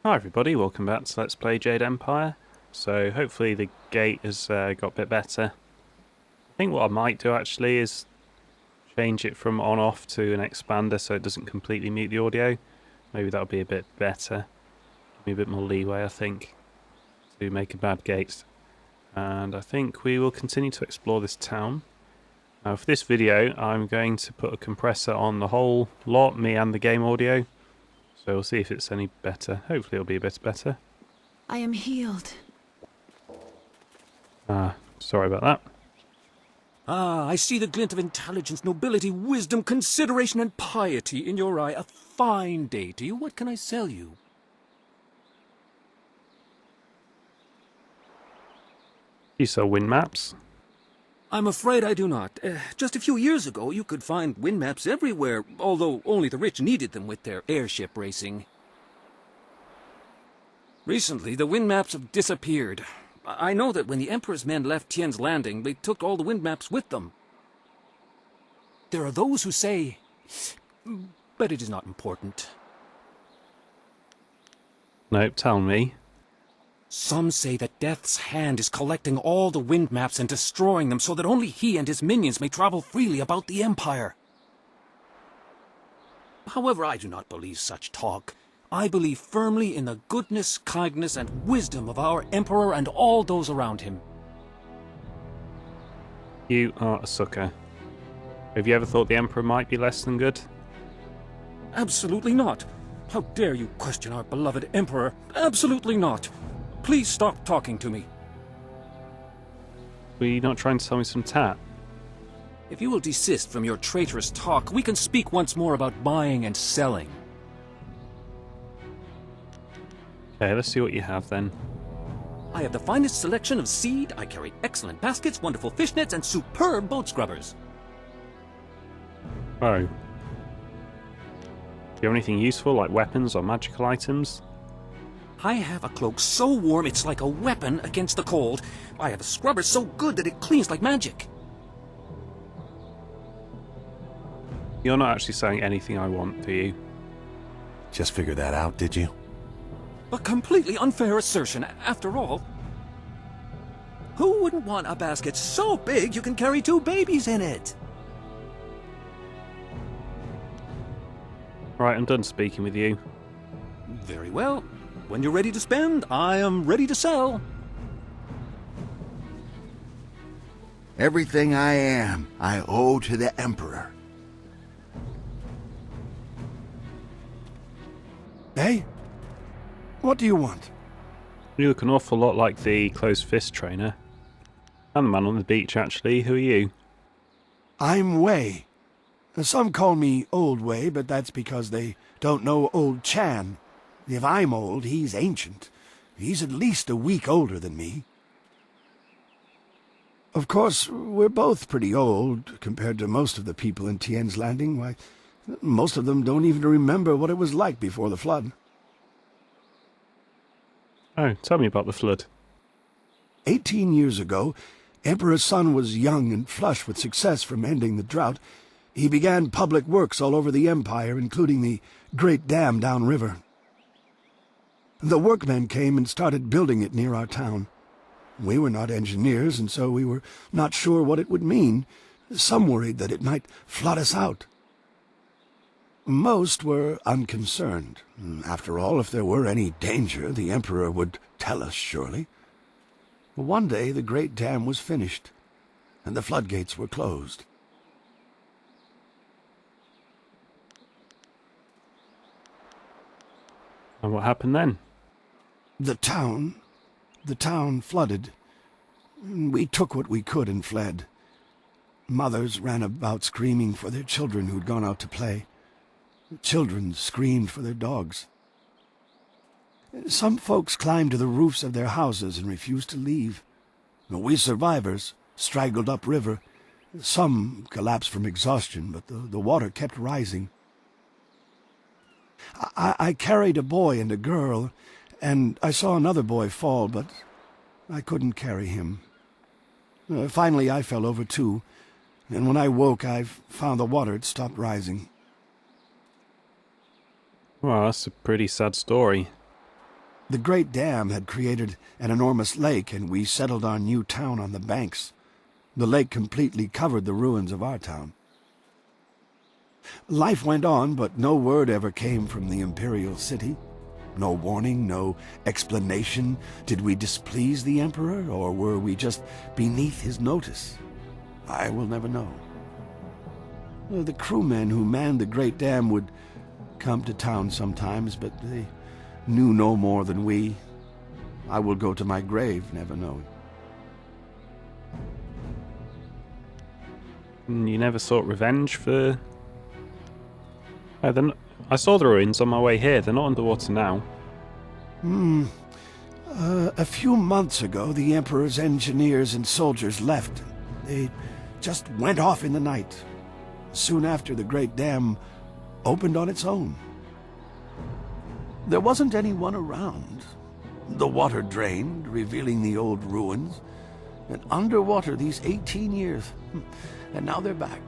Hi everybody, welcome back to Let's Play Jade Empire. So hopefully the gate has got a bit better. I think what I might do actually is change it from on off to an expander so it doesn't completely mute the audio. Maybe that'll be a bit better. Give me a bit more leeway, I think, to make a bad gate. And I think we will continue to explore this town. Now for this video I'm going to put a compressor on the whole lot, me and the game audio. So we'll see if it's any better. Hopefully it'll be a bit better. I am healed. Sorry about that. Ah, I see the glint of intelligence, nobility, wisdom, consideration, and piety in your eye. A fine day to you. What can I sell you? You sell wind maps? I'm afraid I do not. Just a few years ago, you could find wind maps everywhere, although only the rich needed them with their airship racing. Recently, the wind maps have disappeared. I know that when the Emperor's men left Tien's Landing, they took all the wind maps with them. There are those who say, but it is not important. No, tell me. Some say that Death's hand is collecting all the wind maps and destroying them so that only he and his minions may travel freely about the Empire. However, I do not believe such talk. I believe firmly in the goodness, kindness, and wisdom of our Emperor and all those around him. You are a sucker. Have you ever thought the Emperor might be less than good? Absolutely not. How dare you question our beloved Emperor? Absolutely not. Please stop talking to me. Were you not trying to tell me some tat? If you will desist from your traitorous talk, we can speak once more about buying and selling. Okay, let's see what you have then. I have the finest selection of seed, I carry excellent baskets, wonderful fishnets, and superb boat scrubbers. Oh. Do you have anything useful, like weapons or magical items? I have a cloak so warm it's like a weapon against the cold. I have a scrubber so good that it cleans like magic. You're not actually saying anything I want, do you? Just figured that out, did you? A completely unfair assertion, after all. Who wouldn't want a basket so big you can carry 2 babies in it? Right, I'm done speaking with you. Very well. When you're ready to spend, I am ready to sell. Everything I am, I owe to the Emperor. Hey? What do you want? You look an awful lot like the closed fist trainer. And the man on the beach, actually. Who are you? I'm Wei. Some call me Old Wei, but that's because they don't know Old Chan. If I'm old, he's ancient. He's at least a week older than me. Of course, we're both pretty old compared to most of the people in Tien's Landing. Why, most of them don't even remember what it was like before the flood. Oh, tell me about the flood. 18 years ago, Emperor Sun was young and flush with success from ending the drought. He began public works all over the Empire, including the Great Dam downriver. The workmen came and started building it near our town. We were not engineers, and so we were not sure what it would mean. Some worried that it might flood us out. Most were unconcerned. After all, if there were any danger, the Emperor would tell us, surely. One day the Great Dam was finished, and the floodgates were closed. And what happened then? The town flooded. We took what we could and fled. Mothers ran about screaming for their children who'd gone out to play. Children screamed for their dogs. Some folks climbed to the roofs of their houses and refused to leave. We survivors straggled upriver. Some collapsed from exhaustion, but the water kept rising. I carried a boy and a girl, and I saw another boy fall, but I couldn't carry him. Finally, I fell over too, and when I woke, I found the water had stopped rising. Well, that's a pretty sad story. The Great Dam had created an enormous lake, and we settled our new town on the banks. The lake completely covered the ruins of our town. Life went on, but no word ever came from the imperial city. No warning, no explanation. Did we displease the Emperor, or were we just beneath his notice? I will never know. The crewmen who manned the Great Dam would come to town sometimes, but they knew no more than we. I will go to my grave never knowing. And you never sought revenge for... Oh, I saw the ruins on my way here. They're not underwater now. A few months ago, the Emperor's engineers and soldiers left. They just went off in the night. Soon after, the Great Dam opened on its own. There wasn't anyone around. The water drained, revealing the old ruins. And underwater these 18 years. And now they're back.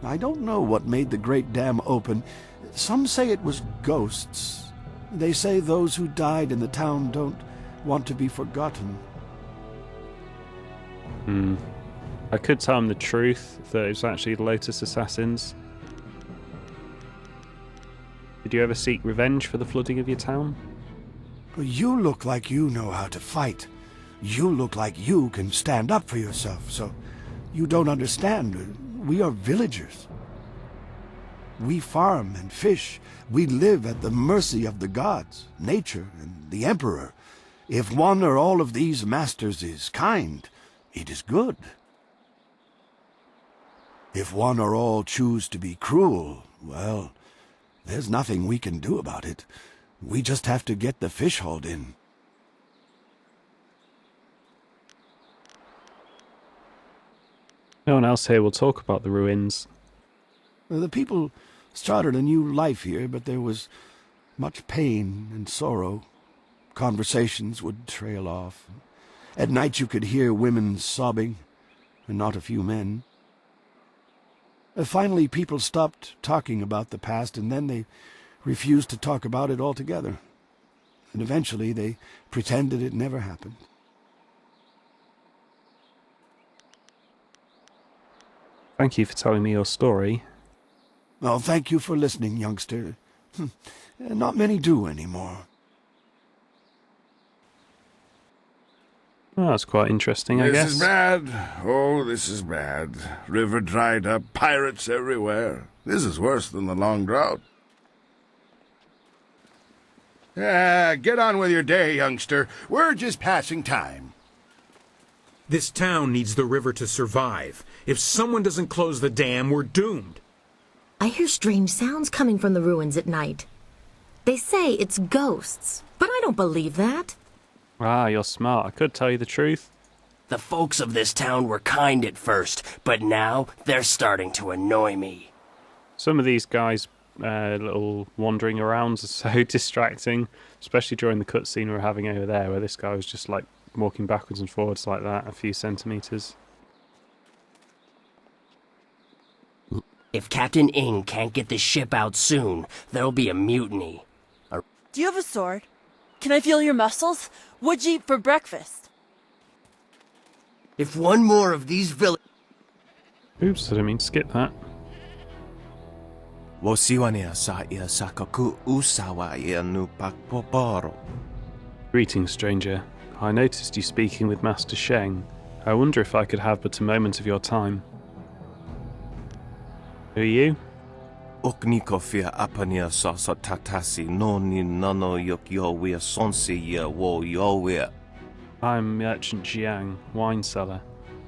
I don't know what made the Great Dam open. Some say it was ghosts. They say those who died in the town don't want to be forgotten. I could tell him the truth, that it was actually the Lotus Assassins. Did you ever seek revenge for the flooding of your town? You look like you know how to fight. You look like you can stand up for yourself, so you don't understand. We are villagers. We farm and fish. We live at the mercy of the gods, nature, and the Emperor. If one or all of these masters is kind, it is good. If one or all choose to be cruel, well, there's nothing we can do about it. We just have to get the fish hauled in. No one else here will talk about the ruins. The people started a new life here, but there was much pain and sorrow. Conversations would trail off. At night you could hear women sobbing, and not a few men. Finally, people stopped talking about the past, and then they refused to talk about it altogether. And eventually they pretended it never happened. Thank you for telling me your story. Well, thank you for listening, youngster. Not many do anymore. Oh, that's quite interesting, I guess. This is bad. Oh, this is bad. River dried up, pirates everywhere. This is worse than the long drought. Get on with your day, youngster. We're just passing time. This town needs the river to survive. If someone doesn't close the dam, we're doomed. I hear strange sounds coming from the ruins at night. They say it's ghosts, but I don't believe that. Ah, you're smart. I could tell you the truth. The folks of this town were kind at first, but now they're starting to annoy me. Some of these guys' little wandering arounds are so distracting, especially during the cutscene we were having over there, where this guy was just like walking backwards and forwards like that, a few centimeters. If Captain Ing can't get this ship out soon, there'll be a mutiny. Do you have a sword? Can I feel your muscles? What'd you eat for breakfast? If one more of these villagers... Oops, I didn't mean to skip that. Greetings, stranger. I noticed you speaking with Master Sheng. I wonder if I could have but a moment of your time. Who are you? Oknikofia apania sasa tatasi noni nano yokyo sonsi ya wo yo. I'm Merchant Jiang, wine seller.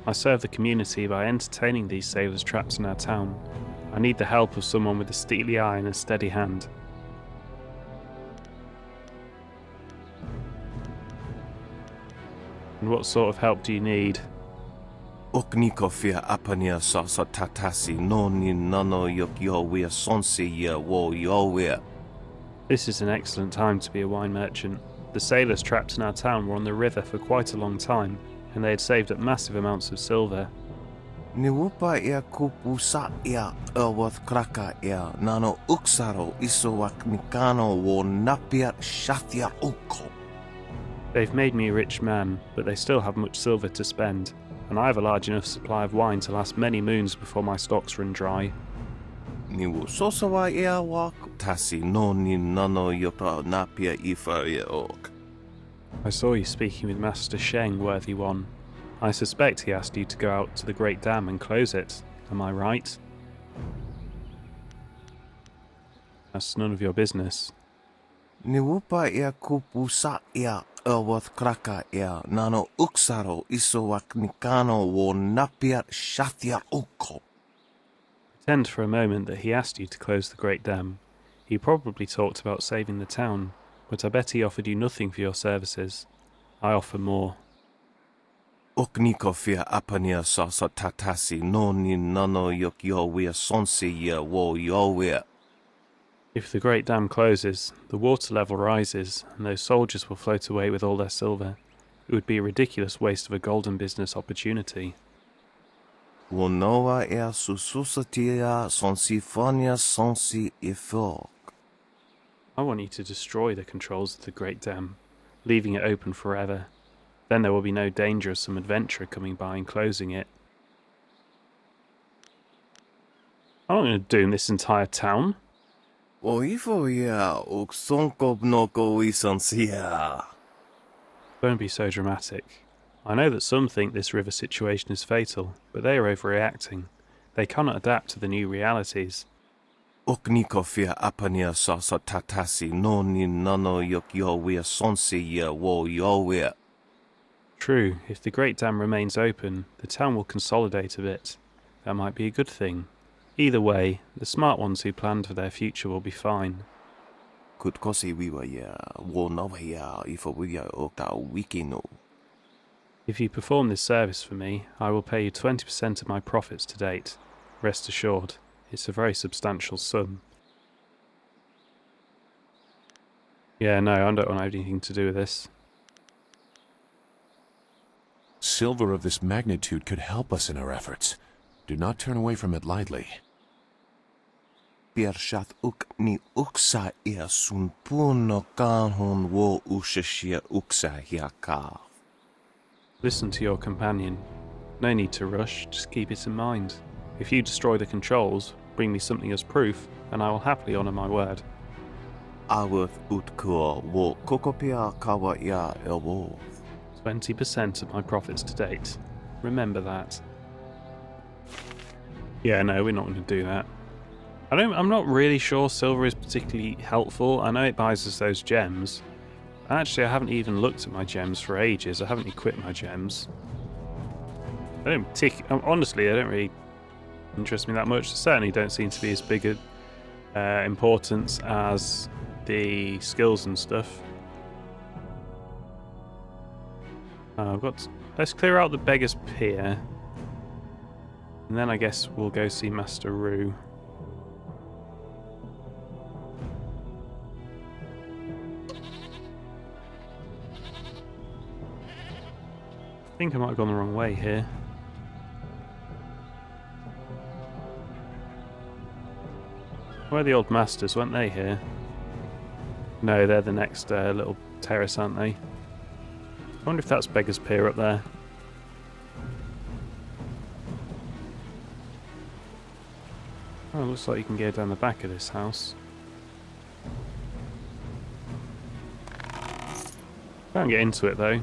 I serve the community by entertaining these sailors trapped in our town. I need the help of someone with a steely eye and a steady hand. And what sort of help do you need? Oknikofia apania sasa tatasi noni nano yokyo sonsi ya wo yo. This is an excellent time to be a wine merchant. The sailors trapped in our town were on the river for quite a long time, and they had saved up massive amounts of silver. Niwupa ia kupusa ia ewath kraka ia nano uksaro isowak mikano wo napia shathia uko. They've made me a rich man, but they still have much silver to spend, and I have a large enough supply of wine to last many moons before my stocks run dry. Niwu sosawa ia wak tasi no ni nano yopa napia ifa ia ok. I saw you speaking with Master Sheng, worthy one. I suspect he asked you to go out to the Great Dam and close it. Am I right? That's none of your business. Niwupa ia kupusa ia ewath kraka ia nano uksaro isowak mikano wo napia shathia uko. Pretend for a moment that he asked you to close the Great Dam. He probably talked about saving the town, but I bet he offered you nothing for your services. I offer more. Okniko fia apania sasa tatasi no ni nano yok yowia sonsi ya wo yowia. If the Great Dam closes, the water level rises, and those soldiers will float away with all their silver. It would be a ridiculous waste of a golden business opportunity. Wonoa ea sususatia sonsifonia sonsi ifok. I want you to destroy the controls of the Great Dam, leaving it open forever. Then there will be no danger of some adventurer coming by and closing it. I'm not going to doom this entire town. Oifo ya uksonko noko isansia. Don't be so dramatic. I know that some think this river situation is fatal, but they are overreacting. They cannot adapt to the new realities. Okniko fia apania sasa tatasi no ni nano yok yowia sonsi ya wo yowia. True, if the Great Dam remains open, the town will consolidate a bit. That might be a good thing. Either way, the smart ones who planned for their future will be fine. Kutkosi wiwa ya wo nova ya ifo wiya okta wikino. If you perform this service for me, I will pay you 20% of my profits to date. Rest assured, it's a very substantial sum. Yeah, no, I don't want to have anything to do with this. Silver of this magnitude could help us in our efforts. Do not turn away from it lightly. Piershat uk ni uksa ia sun puno kanhon wo ushashia uksa hiaka. Listen to your companion. No need to rush, just keep it in mind. If you destroy the controls, bring me something as proof, and I will happily honour my word. Aworth utkuo wo kokopia kawa ia elwo. 20% of my profits to date. Remember that. Yeah, no, we're not going to do that. I'm not really sure silver is particularly helpful. I know it buys us those gems. Actually, I haven't even looked at my gems for ages. I haven't equipped my gems. Honestly, they don't really interest me that much. They certainly don't seem to be as big a importance as the skills and stuff. Let's clear out the Beggar's Pier. And then I guess we'll go see Master Rue. I think I might have gone the wrong way here. Where are the old masters? Weren't they here? No, they're the next little terrace, aren't they? I wonder if that's Beggar's Pier up there. Oh, looks like you can go down the back of this house. Can't get into it though.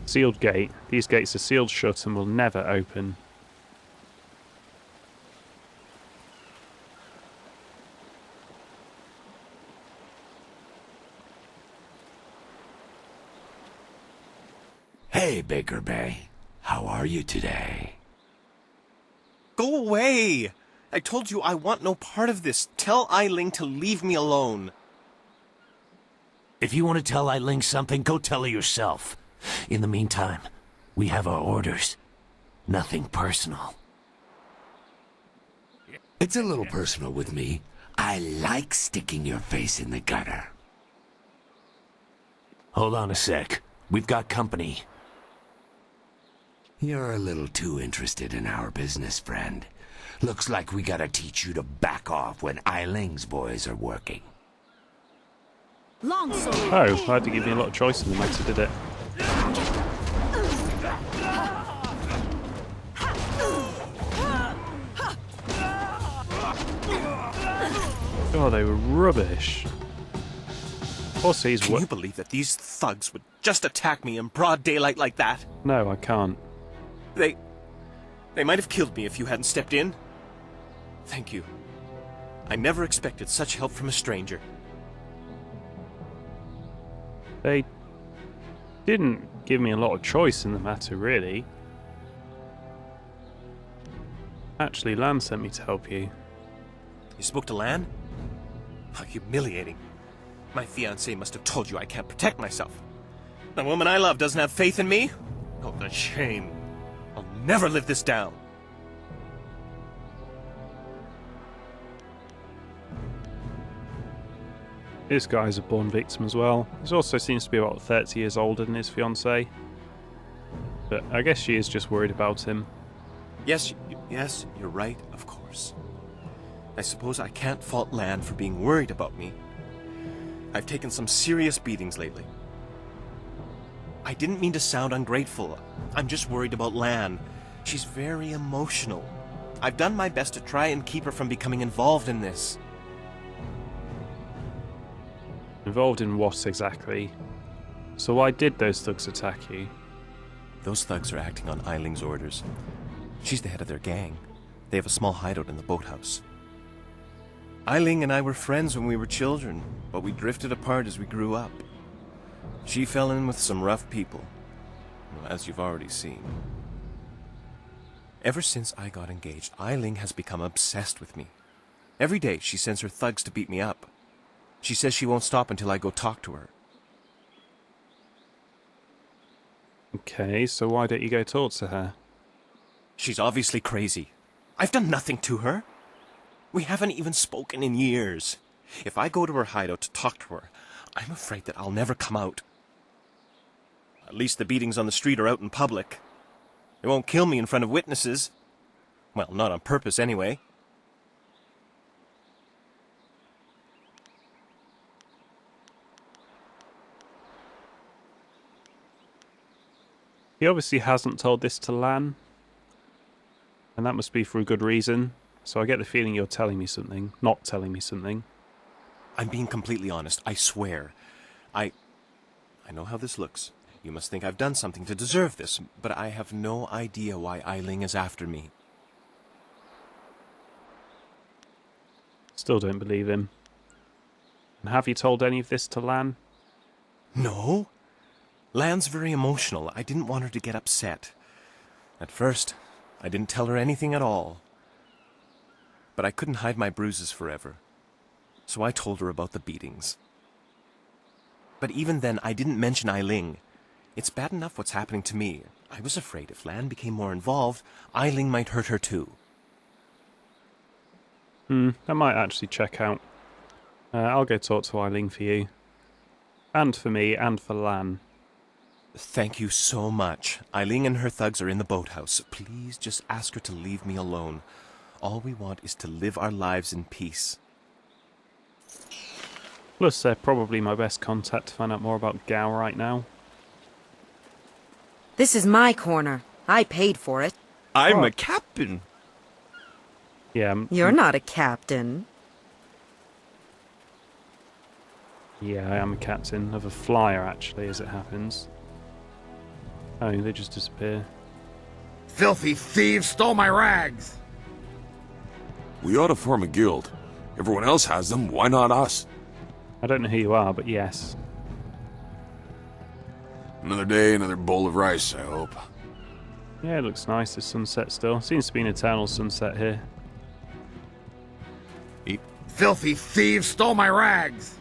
Sealed gate. These gates are sealed shut and will never open. Hey, Baker Bay. How are you today? Go away! I told you I want no part of this. Tell Eiling to leave me alone. If you want to tell Eiling something, go tell her yourself. In the meantime, we have our orders. Nothing personal. It's a little personal with me. I like sticking your face in the gutter. Hold on a sec. We've got company. You're a little too interested in our business, friend. Looks like we gotta teach you to back off when Eiling's boys are working. Longsword. Oh, I had to give me a lot of choice in the matter, did it? Oh, they were rubbish. Also, he's Can you believe that these thugs would just attack me in broad daylight like that? No, I can't. They might have killed me if you hadn't stepped in. Thank you. I never expected such help from a stranger. They didn't give me a lot of choice in the matter, really. Actually, Lan sent me to help you. You spoke to Lan? How humiliating. My fiancé must have told you I can't protect myself. The woman I love doesn't have faith in me? Oh, the shame. I'll never live this down. This guy's a born victim as well. He also seems to be about 30 years older than his fiancée. But I guess she is just worried about him. Yes, you're right, of course. I suppose I can't fault Lan for being worried about me. I've taken some serious beatings lately. I didn't mean to sound ungrateful. I'm just worried about Lan. She's very emotional. I've done my best to try and keep her from becoming involved in this. Involved in what exactly? So why did those thugs attack you? Those thugs are acting on Eiling's orders. She's the head of their gang. They have a small hideout in the boathouse. Eiling and I were friends when we were children, but we drifted apart as we grew up. She fell in with some rough people, as you've already seen. Ever since I got engaged, Eiling has become obsessed with me. Every day she sends her thugs to beat me up. She says she won't stop until I go talk to her. Okay, so why don't you go talk to her? She's obviously crazy. I've done nothing to her. We haven't even spoken in years. If I go to her hideout to talk to her, I'm afraid that I'll never come out. At least the beatings on the street are out in public. They won't kill me in front of witnesses. Well, not on purpose anyway. He obviously hasn't told this to Lan. And that must be for a good reason. So I get the feeling you're telling me something, not telling me something. I'm being completely honest, I swear. I know how this looks. You must think I've done something to deserve this, but I have no idea why Eiling is after me. Still don't believe him. And have you told any of this to Lan? No. Lan's very emotional. I didn't want her to get upset. At first, I didn't tell her anything at all. But I couldn't hide my bruises forever. So I told her about the beatings. But even then, I didn't mention Eiling. It's bad enough what's happening to me. I was afraid if Lan became more involved, Eiling might hurt her too. That might actually check out. I'll go talk to Eiling for you. And for me, and for Lan. Thank you so much. Eiling and her thugs are in the boathouse. Please just ask her to leave me alone. All we want is to live our lives in peace. Plus, they're probably my best contact to find out more about Gao right now. This is my corner. I paid for it. I'm a captain. Yeah. You're not a captain. Yeah, I am a captain of a flyer, actually, as it happens. Oh, they just disappear. Filthy thieves stole my rags! We ought to form a guild. Everyone else has them, why not us? I don't know who you are, but yes. Another day, another bowl of rice, I hope. Yeah, it looks nice, the sunset still. Seems to be an eternal sunset here. Filthy thieves stole my rags!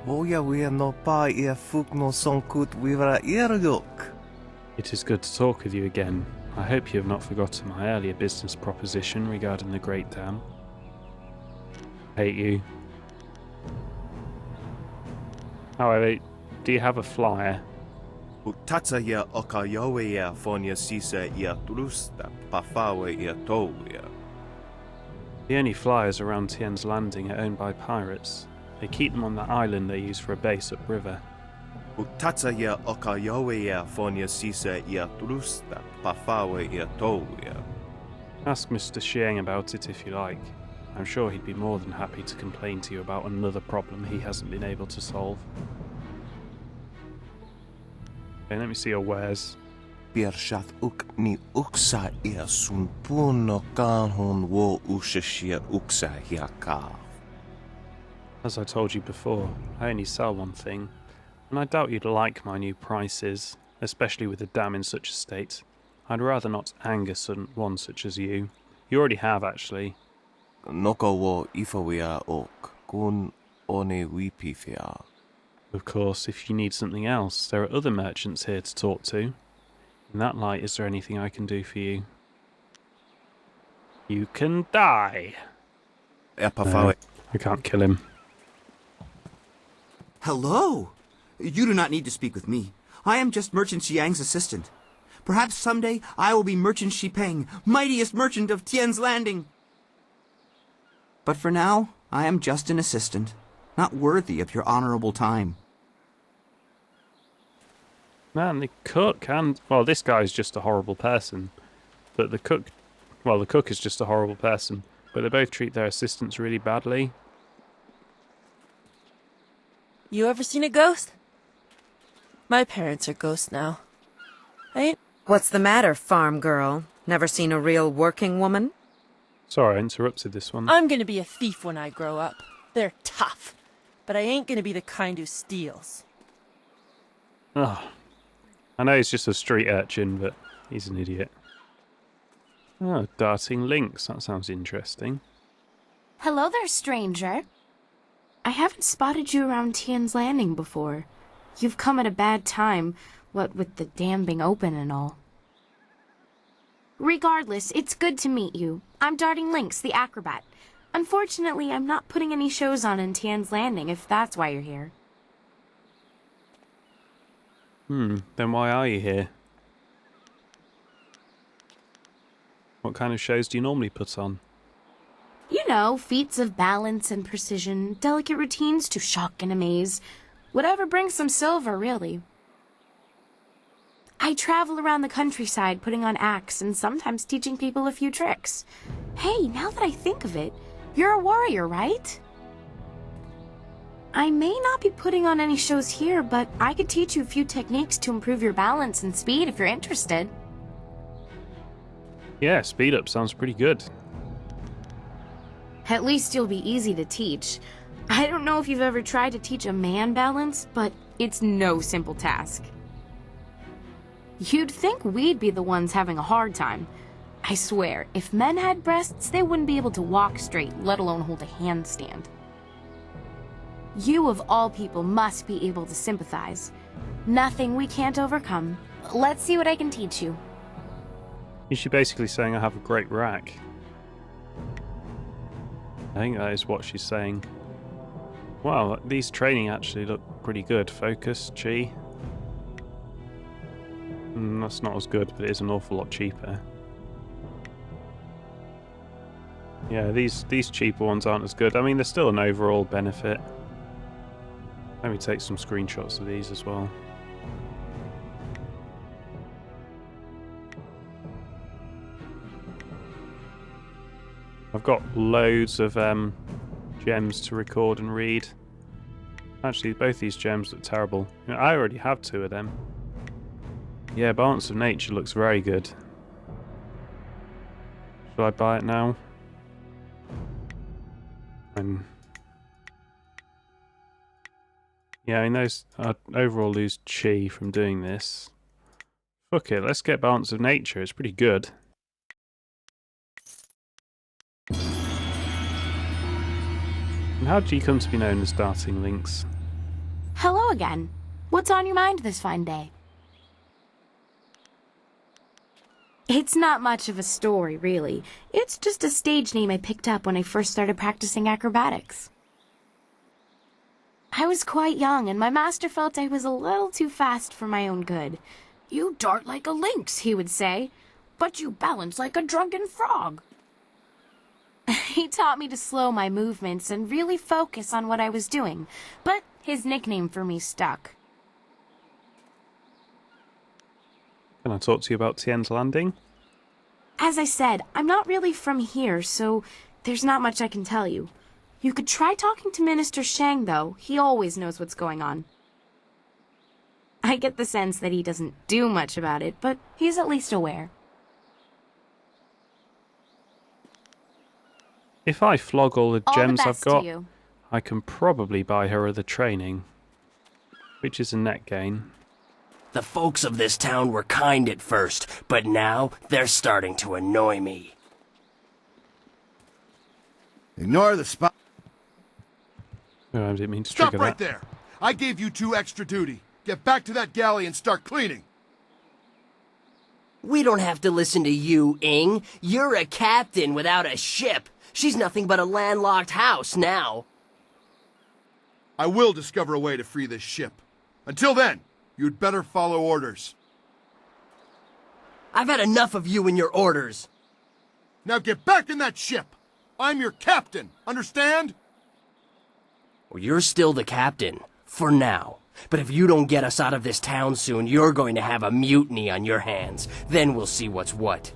It is good to talk with you again. I hope you have not forgotten my earlier business proposition regarding the Great Dam. Hate you. However, do you have a flyer? Utatsa ia okayowe ia fonia sisa ia trusta pafawe ia toia. The only flyers around Tien's Landing are owned by pirates. They keep them on that island they use for a base upriver. Utatsa ia okayowe ia fonia sisa ia trusta pafawe ia toia. Ask Mr. Xiang about it if you like. I'm sure he'd be more than happy to complain to you about another problem he hasn't been able to solve. Okay, let me see your wares. Piershath uk ni uksa ia sun puno kanhon wo ushashia uksa hiaka. As I told you before, I only sell one thing, and I doubt you'd like my new prices, especially with the dam in such a state. I'd rather not anger one such as you. You already have, actually. Noko wo ifawia ok kun one wipifia. Of course, if you need something else, there are other merchants here to talk to. In that light, is there anything I can do for you? You can die. No, I can't kill him. Hello! You do not need to speak with me. I am just Merchant Xiang's assistant. Perhaps someday I will be Merchant Xipeng, mightiest merchant of Tien's Landing. But for now, I am just an assistant, not worthy of your honorable time. Man, the cook and... Well, this guy's just a horrible person. But the cook... Well, the cook is just a horrible person. But they both treat their assistants really badly. You ever seen a ghost? My parents are ghosts now. What's the matter, farm girl? Never seen a real working woman? Sorry, I interrupted this one. I'm gonna be a thief when I grow up. They're tough. But I ain't gonna be the kind who steals. Oh. I know he's just a street urchin, but he's an idiot. Oh, darting lynx. That sounds interesting. Hello there, stranger. I haven't spotted you around Tien's Landing before. You've come at a bad time, what with the dam being open and all. Regardless, it's good to meet you. I'm Darting Lynx, the acrobat. Unfortunately, I'm not putting any shows on in Tien's Landing, if that's why you're here. Then why are you here? What kind of shows do you normally put on? You know, feats of balance and precision, delicate routines to shock and amaze. Whatever brings some silver, really. I travel around the countryside putting on acts and sometimes teaching people a few tricks. Hey, now that I think of it, you're a warrior, right? I may not be putting on any shows here, but I could teach you a few techniques to improve your balance and speed if you're interested. Yeah, speed up sounds pretty good. At least you'll be easy to teach. I don't know if you've ever tried to teach a man balance, but it's no simple task. You'd think we'd be the ones having a hard time. I swear, if men had breasts, they wouldn't be able to walk straight, let alone hold a handstand. You, of all people, must be able to sympathize. Nothing we can't overcome. Let's see what I can teach you. Is she basically saying I have a great rack? I think that is what she's saying. Wow, these training actually look pretty good. Focus, chi. That's not as good, but it is an awful lot cheaper. Yeah, these cheaper ones aren't as good. I mean, they're still an overall benefit. Let me take some screenshots of these as well. I've got loads of gems to record and read. Actually, both these gems look terrible. I already have 2 of them. Yeah, Balance of Nature looks very good. Should I buy it now? Yeah, I mean, those overall lose chi from doing this. Fuck it, let's get Balance of Nature. It's pretty good. And how do you come to be known as Darting Lynx? Hello again. What's on your mind this fine day? It's not much of a story, really. It's just a stage name I picked up when I first started practicing acrobatics. I was quite young, and my master felt I was a little too fast for my own good. You dart like a lynx, he would say, but you balance like a drunken frog. He taught me to slow my movements and really focus on what I was doing, but his nickname for me stuck. Can I talk to you about Tien's Landing? As I said, I'm not really from here, so there's not much I can tell you. You could try talking to Minister Shang, though. He always knows what's going on. I get the sense that he doesn't do much about it, but he's at least aware. If I flog all the gems I've best to got, you. I can probably buy her other training, which is a net gain. The folks of this town were kind at first, but now they're starting to annoy me. Ignore the spot. Oh, I didn't mean to Stop trigger right that. there! I gave you 2 extra duty. Get back to that galley and start cleaning. We don't have to listen to you, Ing. You're a captain without a ship. She's nothing but a landlocked house now. I will discover a way to free this ship. Until then, you'd better follow orders. I've had enough of you and your orders. Now get back in that ship! I'm your captain, understand? Well, you're still the captain, for now. But if you don't get us out of this town soon, you're going to have a mutiny on your hands. Then we'll see what's what.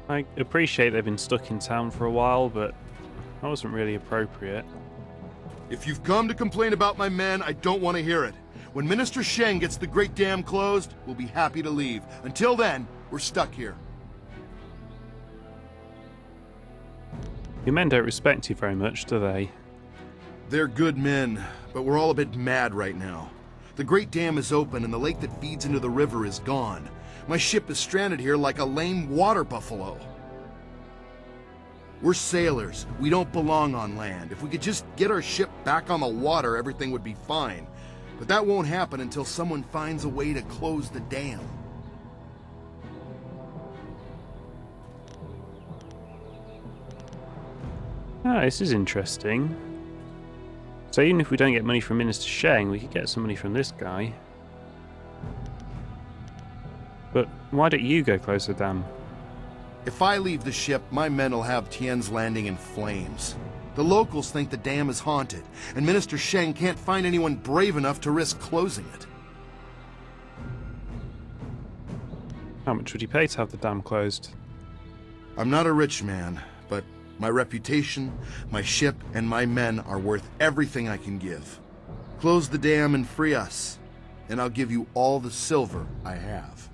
I appreciate they've been stuck in town for a while, but that wasn't really appropriate. If you've come to complain about my men, I don't want to hear it. When Minister Sheng gets the Great Dam closed, we'll be happy to leave. Until then, we're stuck here. Your men don't respect you very much, do they? They're good men, but we're all a bit mad right now. The Great Dam is open and the lake that feeds into the river is gone. My ship is stranded here like a lame water buffalo. We're sailors. We don't belong on land. If we could just get our ship back on the water, everything would be fine. But that won't happen until someone finds a way to close the dam. Ah, this is interesting. So even if we don't get money from Minister Sheng, we could get some money from this guy. But why don't you go close the dam? If I leave the ship, my men will have Tien's Landing in flames. The locals think the dam is haunted, and Minister Sheng can't find anyone brave enough to risk closing it. How much would you pay to have the dam closed? I'm not a rich man, but my reputation, my ship, and my men are worth everything I can give. Close the dam and free us, and I'll give you all the silver I have.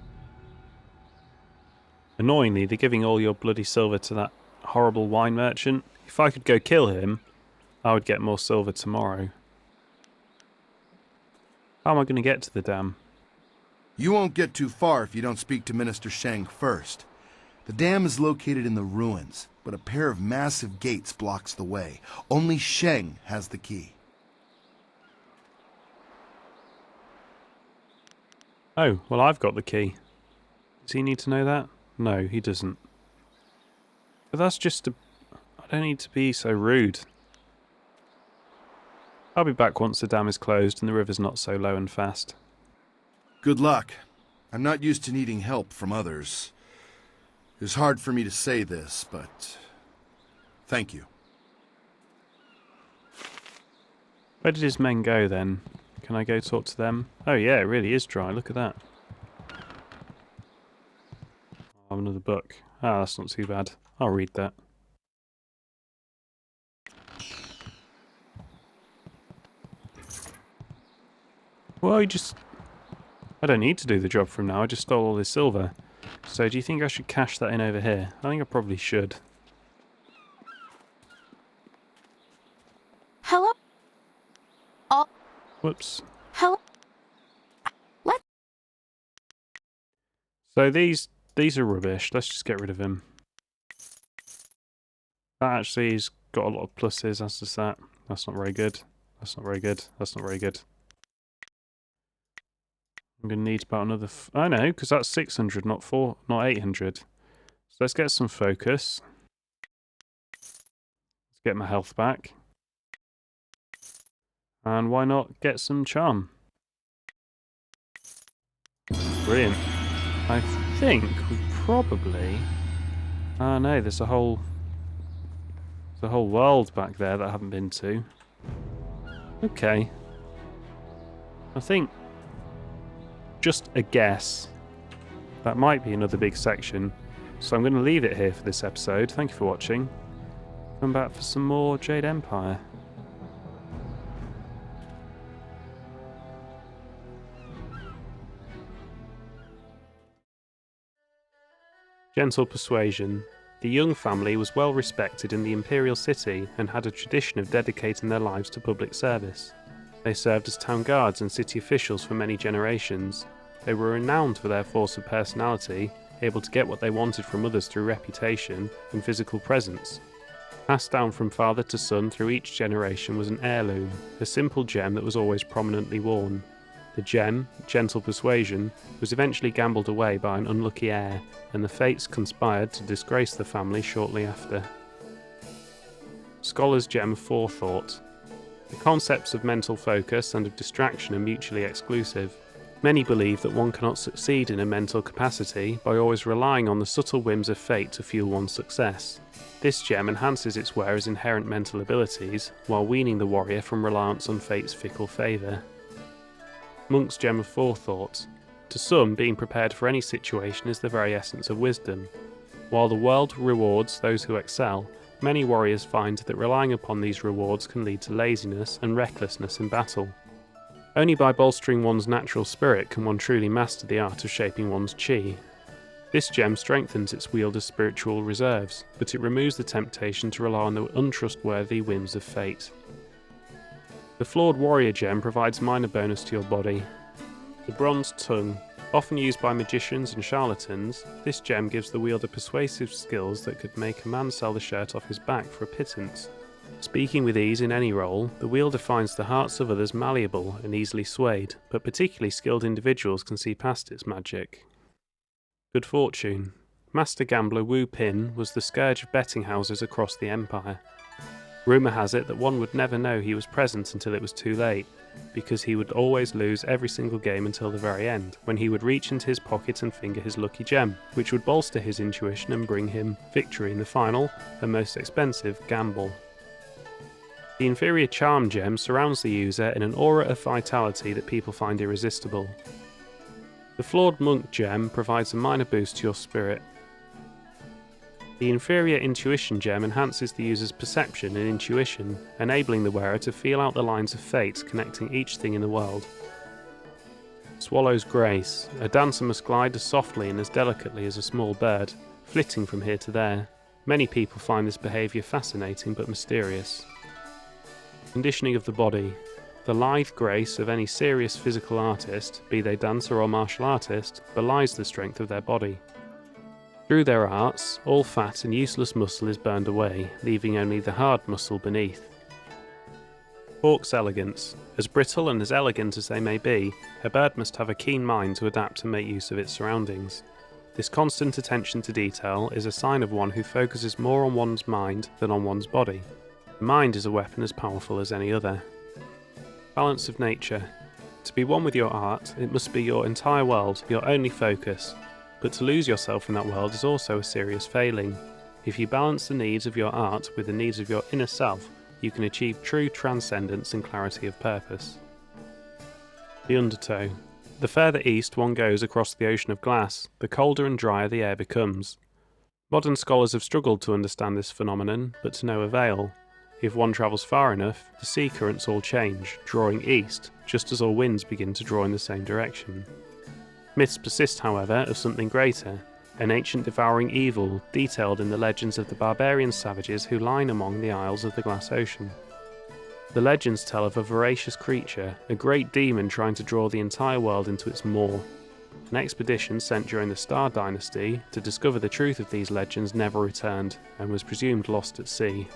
Annoyingly, they're giving all your bloody silver to that horrible wine merchant. If I could go kill him, I would get more silver tomorrow. How am I going to get to the dam? You won't get too far if you don't speak to Minister Sheng first. The dam is located in the ruins, but a pair of massive gates blocks the way. Only Sheng has the key. Oh, well, I've got the key. Does he need to know that? No, he doesn't. But that's just a... I don't need to be so rude. I'll be back once the dam is closed and the river's not so low and fast. Good luck. I'm not used to needing help from others. It's hard for me to say this, but... thank you. Where did his men go then? Can I go talk to them? Oh yeah, it really is dry. Look at that. Oh, another book. Ah, that's not too bad. I'll read that. Well, I don't need to do the job from now. I just stole all this silver. So do you think I should cash that in over here? I think I probably should. Hello? Oh. Whoops. Hello? What? So these are rubbish. Let's just get rid of him. That actually has got a lot of pluses. That's just that. That's not very good. That's not very good. That's not very good. I'm going to need about another... I know, because that's 600, not 800. So let's get some focus. Let's to get my health back. And why not get some charm? Brilliant. I think we probably... Oh no, there's a whole world back there that I haven't been to. Okay. I think, just a guess, that might be another big section. So I'm going to leave it here for this episode. Thank you for watching. Come back for some more Jade Empire. Gentle persuasion. The Young family was well respected in the imperial city and had a tradition of dedicating their lives to public service. They served as town guards and city officials for many generations. They were renowned for their force of personality, able to get what they wanted from others through reputation and physical presence. Passed down from father to son through each generation was an heirloom, a simple gem that was always prominently worn. The gem, Gentle Persuasion, was eventually gambled away by an unlucky heir, and the fates conspired to disgrace the family shortly after. Scholar's Gem of Forethought. The concepts of mental focus and of distraction are mutually exclusive. Many believe that one cannot succeed in a mental capacity by always relying on the subtle whims of fate to fuel one's success. This gem enhances its wearer's inherent mental abilities, while weaning the warrior from reliance on fate's fickle favour. Monk's Gem of Forethought. To some, being prepared for any situation is the very essence of wisdom. While the world rewards those who excel, many warriors find that relying upon these rewards can lead to laziness and recklessness in battle. Only by bolstering one's natural spirit can one truly master the art of shaping one's chi. This gem strengthens its wielder's spiritual reserves, but it removes the temptation to rely on the untrustworthy whims of fate. The Flawed Warrior Gem provides minor bonus to your body. The Bronze Tongue. Often used by magicians and charlatans, this gem gives the wielder persuasive skills that could make a man sell the shirt off his back for a pittance. Speaking with ease in any role, the wielder finds the hearts of others malleable and easily swayed, but particularly skilled individuals can see past its magic. Good Fortune. Master gambler Wu Pin was the scourge of betting houses across the Empire. Rumour has it that one would never know he was present until it was too late, because he would always lose every single game until the very end, when he would reach into his pocket and finger his lucky gem, which would bolster his intuition and bring him victory in the final and most expensive gamble. The Inferior Charm Gem surrounds the user in an aura of vitality that people find irresistible. The Flawed Monk Gem provides a minor boost to your spirit. The Inferior Intuition Gem enhances the user's perception and intuition, enabling the wearer to feel out the lines of fate connecting each thing in the world. Swallow's Grace. A dancer must glide as softly and as delicately as a small bird, flitting from here to there. Many people find this behaviour fascinating but mysterious. Conditioning of the body. The lithe grace of any serious physical artist, be they dancer or martial artist, belies the strength of their body. Through their arts, all fat and useless muscle is burned away, leaving only the hard muscle beneath. Hawk's Elegance. As brittle and as elegant as they may be, a bird must have a keen mind to adapt and make use of its surroundings. This constant attention to detail is a sign of one who focuses more on one's mind than on one's body. The mind is a weapon as powerful as any other. Balance of nature. To be one with your art, it must be your entire world, your only focus. But to lose yourself in that world is also a serious failing. If you balance the needs of your art with the needs of your inner self, you can achieve true transcendence and clarity of purpose. The Undertow. The further east one goes across the ocean of glass, the colder and drier the air becomes. Modern scholars have struggled to understand this phenomenon, but to no avail. If one travels far enough, the sea currents all change, drawing east, just as all winds begin to draw in the same direction. Myths persist, however, of something greater, an ancient devouring evil detailed in the legends of the barbarian savages who line among the isles of the glass ocean. The legends tell of a voracious creature, a great demon trying to draw the entire world into its maw. An expedition sent during the Star Dynasty to discover the truth of these legends never returned, and was presumed lost at sea.